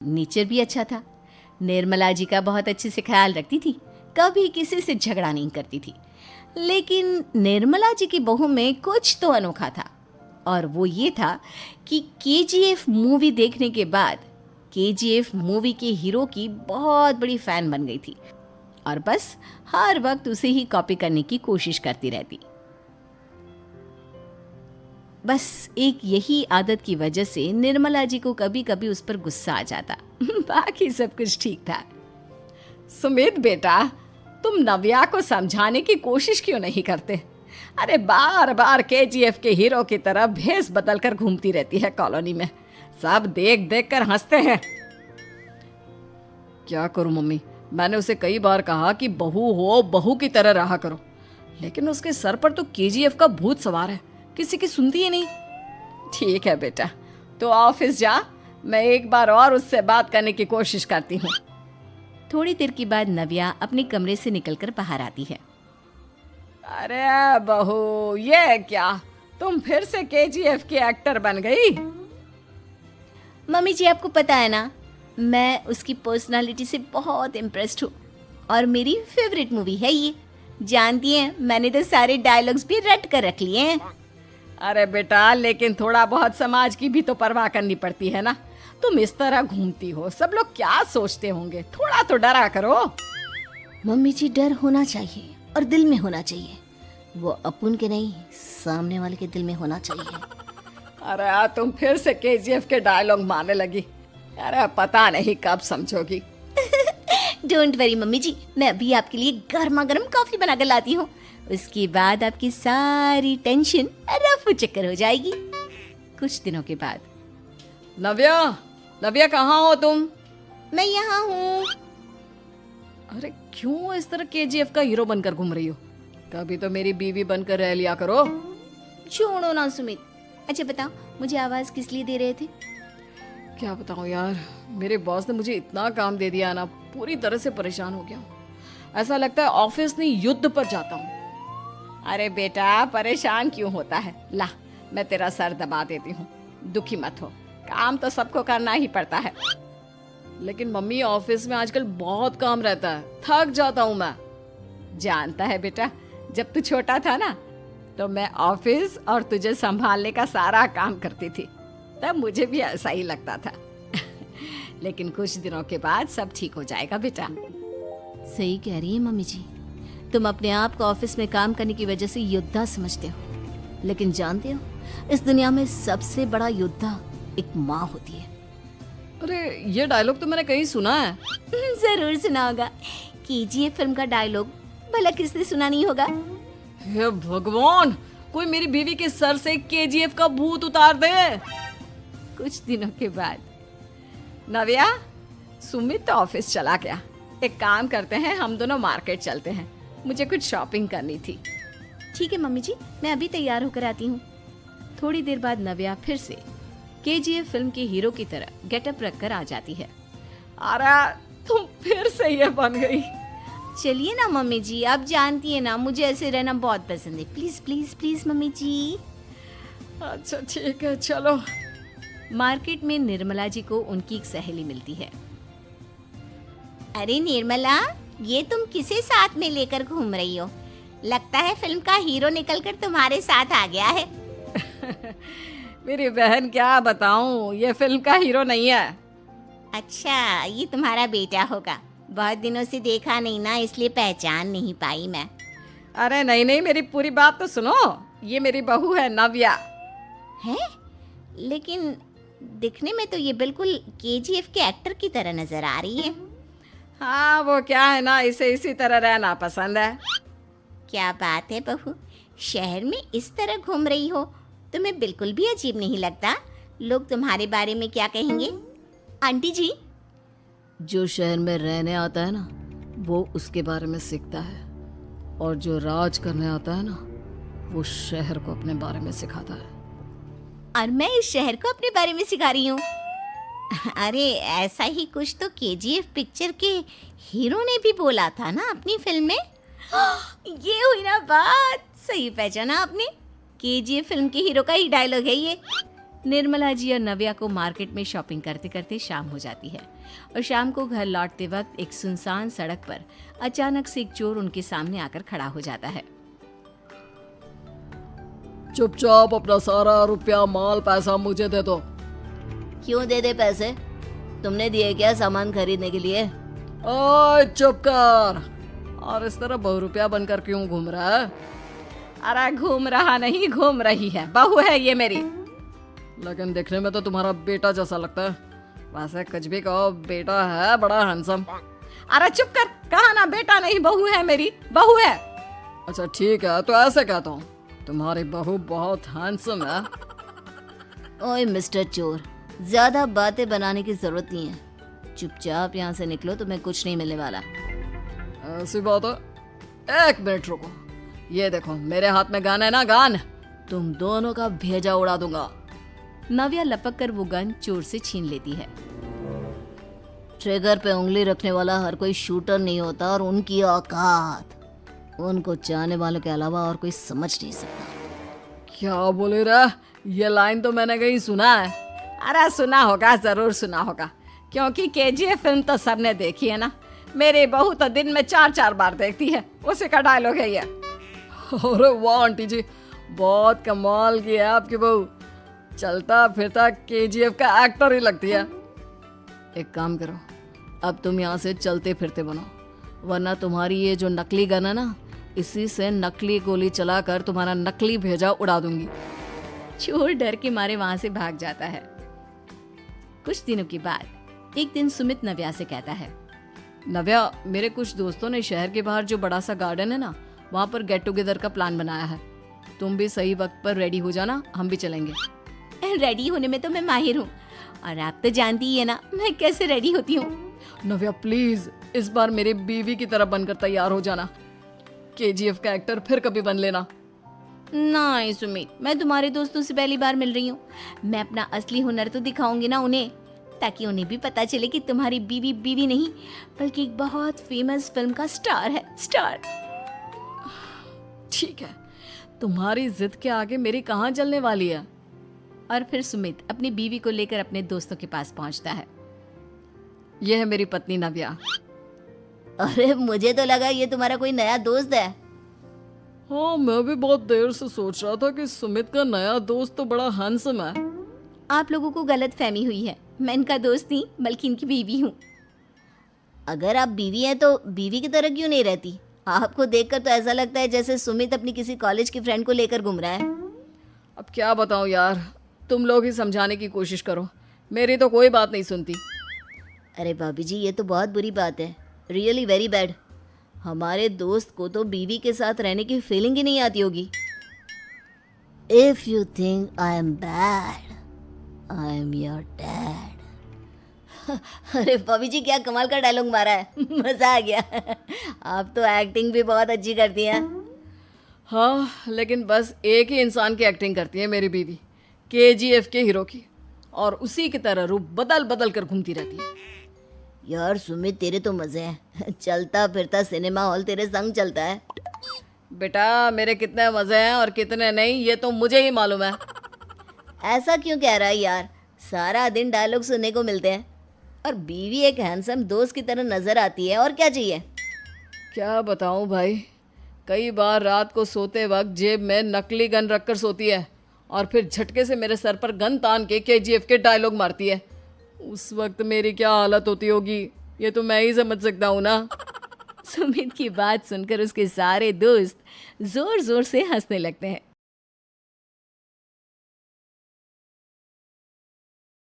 Nature भी अच्छा था। निर्मला जी का बहुत अच्छे से ख्याल रखती थी, कभी किसी से झगड़ा नहीं करती थी। लेकिन निर्मला जी की बहू में कुछ तो अनोखा था, और वो ये था कि केजीएफ मूवी देखने के बाद केजीएफ मूवी के हीरो की बहुत बड़ी फैन बन गई थी और बस हर वक्त उसे ही कॉपी करने की कोशिश करती रहती। बस एक यही आदत की वजह से निर्मला जी को कभी कभी उस पर गुस्सा आ जाता। बाकी सब कुछ ठीक था। सुमित बेटा, तुम नव्या को समझाने की कोशिश क्यों नहीं करते? अरे बार बार केजीएफ के हीरो की तरह भेस बदलकर घूमती रहती है कॉलोनी में। सब देख देख कर हंसते हैं। क्या करूं मम्मी, मैंने उसे कई बार कहा कि बहू हो, बहू की तरह रहा करो, लेकिन उसके सर पर तो केजीएफ का भूत सवार है, किसी की सुनती ही नहीं। ठीक है बेटा, तो ऑफिस जा, मैं एक बार और उससे बात करने की कोशिश करती हूँ। थोड़ी देर के बाद नव्या अपने कमरे से निकलकर बाहर आती है। अरे बहू, ये क्या, तुम फिर से केजीएफ की एक्टर बन गई? मम्मी जी, आपको पता है ना, मैं उसकी पर्सनालिटी से बहुत इम्प्रेस्ड हूँ और मेरी फेवरेट मूवी है ये। जानती हैं, मैंने तो सारे डायलॉग्स भी रट कर रख लिए हैं। अरे बेटा, लेकिन थोड़ा बहुत समाज की भी तो परवाह करनी पड़ती है ना। तुम इस तरह घूमती हो, सब लोग क्या सोचते होंगे, थोड़ा तो डरा करो। मम्मी जी, डर होना चाहिए और दिल में होना चाहिए। वो अपन के नहीं, सामने वाले के दिल में होना चाहिए। अरे तुम फिर से केजीएफ के डायलॉग मारने लगी। अरे पता नहीं कब समझोगी। डोंट वरी मम्मी जी, मैं अभी आपके लिए गर्मा गर्म कॉफी बना कर लाती हूँ। उसके बाद आपकी सारी टेंशन रफू चक्कर हो जाएगी। कुछ दिनों के बाद। नव्या, नव्या कहाँ हो तुम? मैं यहाँ हूँ। अरे क्यों इस तरह केजीएफ का हीरो बनकर घूम रही हो? कभी तो मेरी बीवी बनकर रह लिया करो। छोड़ो ना सुमित। अच्छा बताओ, मुझे आवाज किस लिए दे रहे थे? क्या बताऊं यार, मेरे बॉस ने मुझे इतना काम दे दिया ना, पूरी तरह से परेशान हो गया हूँ। ऐसा लगता है ऑफिस नहीं, युद्ध पर जाता हूँ। अरे बेटा, परेशान क्यों होता है? ला, मैं तेरा सर दबा देती हूँ, दुखी मत हो। काम तो सबको करना ही पड़ता है। लेकिन मम्मी, ऑफिस में आजकल बहुत काम रहता है, थक जाता हूँ मैं। जानता है बेटा, जब तू छोटा था ना, तो मैं ऑफिस और तुझे संभालने का सारा काम करती थी, तब मुझे भी ऐसा ही लगता था। लेकिन कुछ दिनों के बाद सब ठीक हो जाएगा बेटा। सही कह रही है मम्मी जी, तुम अपने आप को ऑफिस में काम करने की वजह से योद्धा समझते हो, लेकिन जानते हो, इस दुनिया में सबसे बड़ा योद्धा एक माँ होती है। अरे ये डायलॉग तो मैंने कहीं सुना है। जरूर सुना होगा। केजीएफ फिल्म का डायलॉग भला किसने सुना नहीं होगा? हे भगवान, कोई मेरी बीवी के सर से केजीएफ का भूत उतार दे। कुछ दिनों के बाद। नव्या, सुमित तो ऑफिस चला गया। एक काम करते हैं, हम दोनों मार्केट चलते हैं, मुझे कुछ शॉपिंग करनी थी। ठीक है मम्मी जी, मैं अभी तैयार होकर आती हूँ। थोड़ी देर बाद नव्या फिर से केजीएफ फिल्म के हीरो की तरह गेटअप रखकर आ जाती है। अरे तुम फिर से ये बन गई। चलिए ना मम्मी जी, आप जानती है ना, मुझे ऐसे रहना बहुत पसंद है। प्लीज प्लीज प्लीज मम्मी जी। अच्छा ठीक है, चलो। मार्केट में निर्मला जी को उनकी एक सहेली मिलती है। अरे निर्मला, ये तुम किसे साथ में लेकर घूम रही हो? लगता है फिल्म का हीरो निकलकर तुम्हारे साथ आ गया है। मेरी बहन, क्या बताऊं, ये फिल्म का हीरो नहीं है। अच्छा, ये तुम्हारा बेटा होगा। बहुत दिनों से देखा नहीं ना, इसलिए पहचान नहीं पाई मैं। अरे नहीं नहीं, मेरी पूरी बात तो सुनो। ये मेरी बहू है नव्या। है? लेकिन दिखने में तो ये बिल्कुल केजीएफ के एक्टर की तरह नजर आ रही है। हाँ, वो क्या है ना, इसे इसी तरह रहना पसंद है। क्या बात है बहू, शहर में इस तरह घूम रही हो, तुम्हें बिल्कुल भी अजीब नहीं लगता? लोग तुम्हारे बारे में क्या कहेंगे? आंटी जी, जो शहर में रहने आता है ना, वो उसके बारे में सीखता है, और जो राज करने आता है ना, वो शहर को अपने बारे में सिखाता है। और मैं इस शहर को अपने बारे में सिखा रही हूँ। अरे ऐसा ही कुछ तो केजीएफ पिक्चर के हीरो ने भी बोला था ना अपनी फिल्म में। ये हुई ना बात, सही पहचाना आपने। केजीएफ फिल्म के हीरो का ही डायलॉग है ये। निर्मला जी और नव्या को मार्केट में शॉपिंग करते करते शाम हो जाती है और शाम को घर लौटते वक्त एक सुनसान सड़क पर अचानक से एक चोर उनके सामने आकर खड़ा हो जाता है। चुपचाप अपना सारा रुपया माल पैसा मुझे दे दो। क्यों दे दे पैसे? तुमने दिए क्या सामान खरीदने के लिए? ओए चुप कर। और इस तरह बहुरुपया बनकर क्यों घूम रहा है? अरे घूम रहा नहीं, घूम रही है, बहू है ये मेरी। लेकिन देखने में तो तुम्हारा बेटा जैसा लगता है। वैसे कुछ भी कहो, बेटा है बड़ा हैंडसम। अरे चुप कर, कहा ना बेटा नहीं बहू है मेरी, बहू है। अच्छा ठीक है, तो ऐसे कहता हूँ, तुम्हारी बहू बहुत हैंडसम है। ओए मिस्टर चोर, ज्यादा बातें बनाने की जरूरत नहीं है। चुपचाप यहाँ से निकलो, तुम्हें कुछ नहीं मिलने वाला। ऐसी बात है? एक मिनट रुको, ये देखो मेरे हाथ में गन है ना, गन। तुम दोनों का भेजा उड़ा दूंगा। नव्या लपक कर वो गन चोर से छीन लेती है। ट्रिगर पे उंगली रखने वाला हर कोई शूटर नहीं होता और उनकी औकात उनको चाहने वालों के अलावा और कोई समझ नहीं सकता। क्या बोले रे? ये लाइन तो मैंने कहीं सुना है। अरे सुना होगा, जरूर सुना होगा, क्योंकि केजीएफ फिल्म तो सबने देखी है ना। मेरी बहू तो दिन में 4-4 बार देखती है, उसी का डायलॉग है ये। अरे वाह आंटी जी, बहुत कमाल की है आपकी बहू। चलता फिरता केजीएफ का एक्टर ही लगती है। एक काम करो, अब तुम यहाँ से चलते फिरते बनो, वरना तुम्हारी ये जो नकली गन है ना, इसी से नकली गोली चलाकर तुम्हारा नकली भेजा उड़ा दूंगी। चोर डर के मारे वहां से भाग जाता है। कुछ दिनों के बाद एक दिन सुमित नव्या से कहता है, नव्या, मेरे कुछ दोस्तों ने शहर के बाहर जो बड़ा सा गार्डन है ना, वहाँ पर गेट टुगेदर का प्लान बनाया है। तुम भी सही वक्त पर रेडी हो जाना, हम भी चलेंगे। रेडी होने में तो मैं माहिर हूँ, और आप तो जानती ही है ना मैं कैसे रेडी होती हूँ। नव्या प्लीज, इस बार मेरी बीवी की तरह बनकर तैयार हो जाना। केजीएफ का एक्टर फिर कभी बन लेना। नहीं सुमित, मैं तुम्हारे दोस्तों से पहली बार मिल रही हूँ। मैं अपना असली हुनर तो दिखाऊंगी ना उन्हें, ताकि उन्हें भी पता चले कि तुम्हारी बीवी बीवी नहीं बल्कि एक बहुत फेमस फिल्म का स्टार है, स्टार। ठीक है, तुम्हारी जिद के आगे मेरी कहाँ चलने वाली है। और फिर सुमित अपनी बीवी को लेकर अपने दोस्तों के पास पहुंचता है। यह है मेरी पत्नी नव्या। अरे मुझे तो लगा ये तुम्हारा कोई नया दोस्त है। हाँ, मैं भी बहुत देर से सोच रहा था कि सुमित का नया दोस्त तो बड़ा हैंडसम है। आप लोगों को गलत फहमी हुई है, मैं इनका दोस्त नहीं बल्कि इनकी बीवी हूँ। अगर आप बीवी हैं तो बीवी की तरह क्यों नहीं रहती? आपको देखकर तो ऐसा लगता है जैसे सुमित अपनी किसी कॉलेज की फ्रेंड को लेकर घूम रहा है। अब क्या बताऊं यार, तुम लोग ही समझाने की कोशिश करो, मेरी तो कोई बात नहीं सुनती। अरे भाभी जी, ये तो बहुत बुरी बात है, रियली वेरी बैड। हमारे दोस्त को तो बीवी के साथ रहने की फीलिंग ही नहीं आती होगी। If you think I am bad, I am your dad. अरे भाभी जी, क्या कमाल का डायलॉग मारा है, मजा आ गया। आप तो एक्टिंग भी बहुत अच्छी करती हैं। हाँ, लेकिन बस एक ही इंसान की एक्टिंग करती है मेरी बीवी, केजीएफ के हीरो की, और उसी की तरह रूप बदल बदल कर घूमती रहती है। यार सुमित, तेरे तो मजे हैं, चलता फिरता सिनेमा हॉल तेरे संग चलता है। बेटा, मेरे कितने मजे हैं और कितने नहीं ये तो मुझे ही मालूम है। ऐसा क्यों कह रहा है यार, सारा दिन डायलॉग सुनने को मिलते हैं और बीवी एक हैंडसम दोस्त की तरह नजर आती है, और क्या चाहिए। क्या बताऊं भाई, कई बार रात को सोते वक्त जेब में नकली गन रखकर सोती है और फिर झटके से मेरे सर पर गन तान के केजीएफ के डायलॉग मारती है। उस वक्त मेरी क्या हालत होती होगी ये तो मैं ही समझ सकता हूँ ना। सुमित की बात सुनकर उसके सारे दोस्त जोर जोर से हंसने लगते हैं।